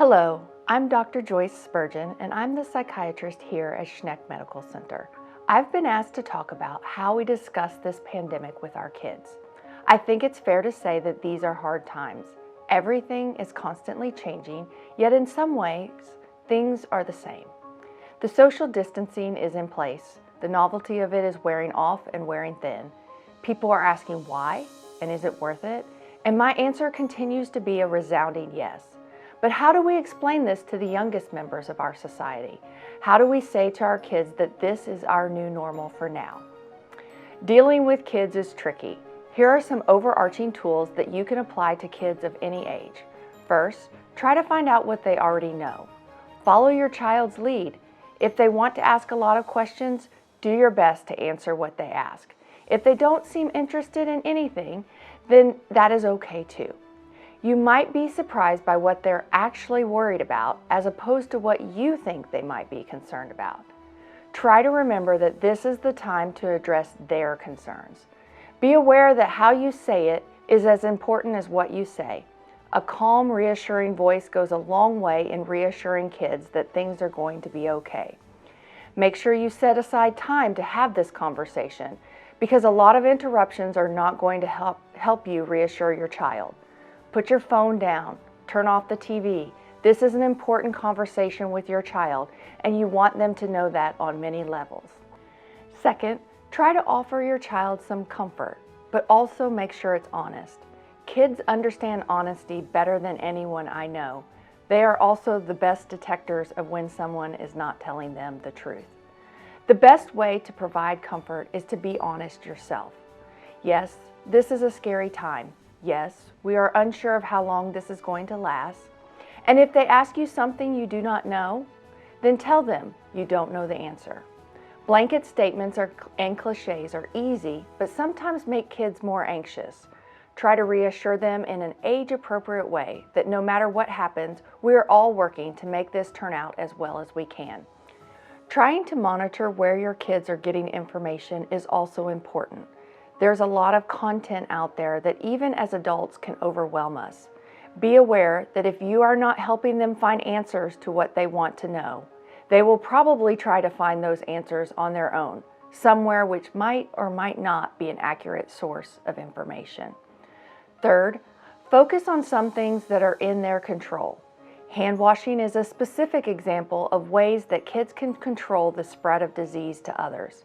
Hello, I'm Dr. Joyce Spurgeon, and I'm the psychiatrist here at Schneck Medical Center. I've been asked to talk about how we discuss this pandemic with our kids. I think it's fair to say that these are hard times. Everything is constantly changing, yet in some ways, things are the same. The social distancing is in place. The novelty of it is wearing off and wearing thin. People are asking why, and is it worth it? And my answer continues to be a resounding yes. But how do we explain this to the youngest members of our society? How do we say to our kids that this is our new normal for now? Dealing with kids is tricky. Here are some overarching tools that you can apply to kids of any age. First, try to find out what they already know. Follow your child's lead. If they want to ask a lot of questions, do your best to answer what they ask. If they don't seem interested in anything, then that is okay too. You might be surprised by what they're actually worried about as opposed to what you think they might be concerned about. Try to remember that this is the time to address their concerns. Be aware that how you say it is as important as what you say. A calm, reassuring voice goes a long way in reassuring kids that things are going to be okay. Make sure you set aside time to have this conversation because a lot of interruptions are not going to help you reassure your child. Put your phone down, turn off the TV. This is an important conversation with your child, and you want them to know that on many levels. Second, try to offer your child some comfort, but also make sure it's honest. Kids understand honesty better than anyone I know. They are also the best detectors of when someone is not telling them the truth. The best way to provide comfort is to be honest yourself. Yes, this is a scary time. Yes, we are unsure of how long this is going to last. And if they ask you something you do not know, then tell them you don't know the answer. Blanket statements and cliches are easy, but sometimes make kids more anxious. Try to reassure them in an age-appropriate way that no matter what happens, we are all working to make this turn out as well as we can. Trying to monitor where your kids are getting information is also important. There's a lot of content out there that even as adults can overwhelm us. Be aware that if you are not helping them find answers to what they want to know, they will probably try to find those answers on their own, somewhere which might or might not be an accurate source of information. Third, focus on some things that are in their control. Hand washing is a specific example of ways that kids can control the spread of disease to others.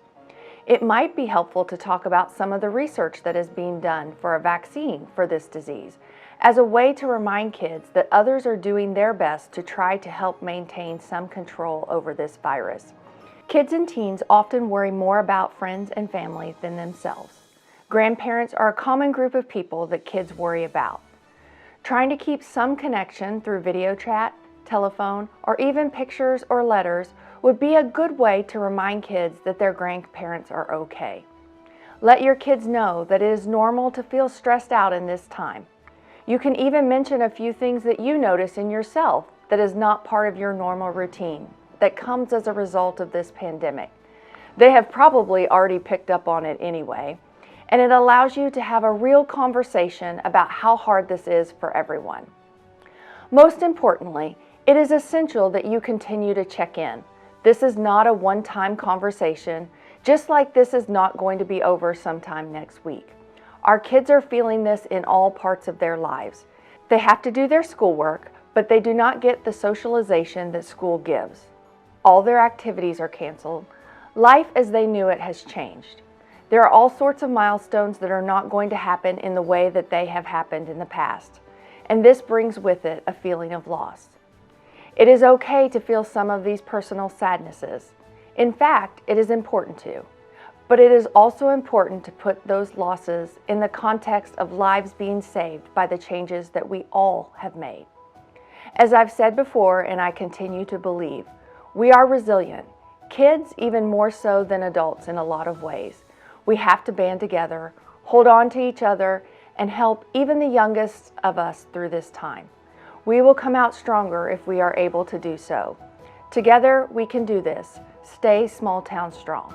It might be helpful to talk about some of the research that is being done for a vaccine for this disease as a way to remind kids that others are doing their best to try to help maintain some control over this virus. Kids and teens often worry more about friends and family than themselves. Grandparents are a common group of people that kids worry about. Trying to keep some connection through video chat, telephone, or even pictures or letters would be a good way to remind kids that their grandparents are okay. Let your kids know that it is normal to feel stressed out in this time. You can even mention a few things that you notice in yourself that is not part of your normal routine, that comes as a result of this pandemic. They have probably already picked up on it anyway, and it allows you to have a real conversation about how hard this is for everyone. Most importantly, it is essential that you continue to check in. This is not a one-time conversation, just like this is not going to be over sometime next week. Our kids are feeling this in all parts of their lives. They have to do their schoolwork, but they do not get the socialization that school gives. All their activities are canceled. Life as they knew it has changed. There are all sorts of milestones that are not going to happen in the way that they have happened in the past, and this brings with it a feeling of loss. It is okay to feel some of these personal sadnesses. In fact, it is important to. But it is also important to put those losses in the context of lives being saved by the changes that we all have made. As I've said before, and I continue to believe, we are resilient, kids even more so than adults in a lot of ways. We have to band together, hold on to each other, and help even the youngest of us through this time. We will come out stronger if we are able to do so. Together, we can do this. Stay small town strong.